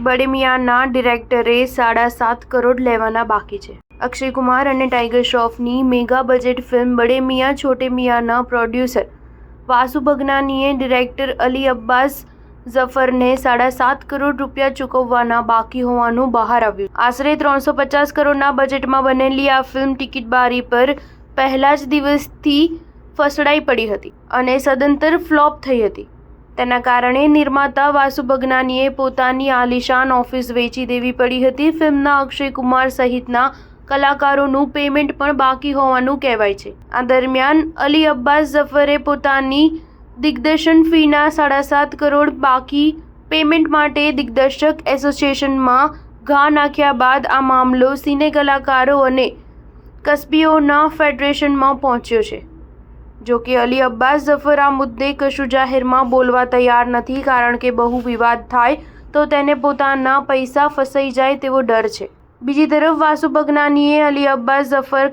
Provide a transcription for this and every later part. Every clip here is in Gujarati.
बड़े मियाँના ડિરેક્ટરે 7.5 કરોડ લેવાના બાકી છે। અક્ષય કુમાર અને ટાઈગર શ્રોફની મેગા બજેટ ફિલ્મ બડે મિયાં છોટે મિયાँના પ્રોડ્યુસર વાસુ ભગનાનીએ ડિરેક્ટર અલી અબ્બાસ ઝફરને 7.5 કરોડ રૂપિયા ચૂકવવાના બાકી હોવાનું બહાર આવ્યું। આશરે 350 કરોડના બજેટમાં બનેલી આ ફિલ્મ ટિકિટ બારી પર પહેલા જ દિવસથી ફસડાઈ પડી હતી અને સદંતર ફ્લોપ થઈ હતી। તેના કારણે નિર્માતા વાસુ ભગનાનીએ પોતાની આલિશાન ઓફિસ વેચી દેવી પડી હતી। ફિલ્મના અક્ષય કુમાર સહિતના કલાકારોનું પેમેન્ટ પણ બાકી હોવાનું કહેવાય છે। આ દરમિયાન અલી અબ્બાસ ઝફરે પોતાની દિગ્દર્શન ફીના 7.5 કરોડ બાકી પેમેન્ટ માટે દિગ્દર્શક એસોસિએશનમાં ઘા નાખ્યા બાદ આ મામલો સિને કલાકારો અને કસ્બીઓના ફેડરેશનમાં પહોંચ્યો છે। જો કે અલી અબ્બાસ ઝફર આ મુદ્દે કશું જાહેરમાં બોલવા તૈયાર નથી, કારણ કે બહુ વિવાદ થાય તો તેને પોતાના પૈસા ફસાઈ જાય તેવો ડર છે। બીજી તરફ વાસુ ભગનાનીએ અલી અબ્બાસ ઝફર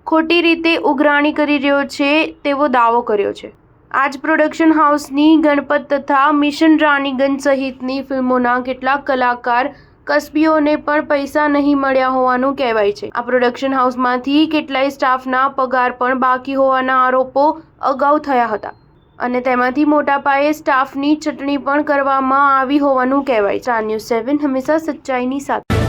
ખોટી રીતે ઉઘરાણી કરી રહ્યો છે તેવો દાવો કર્યો છે। આ જ પ્રોડક્શન હાઉસની ગણપત તથા મિશન રાણીગંજ સહિતની ફિલ્મોના કેટલાક કલાકાર કસ્બીઓને પણ પૈસા નહીં મળ્યા હોવાનું કહેવાય છે। આ પ્રોડક્શન હાઉસમાંથી કેટલાય સ્ટાફના પગાર પણ બાકી હોવાના આરોપો અગાઉ થયા હતા અને તેમાંથી મોટા પાયે સ્ટાફની ચટણી પણ કરવામાં આવી હોવાનું કહેવાય છે। સ્ટાર ન્યૂઝ 7 હંમેશા સચ્ચાઈની સાથે।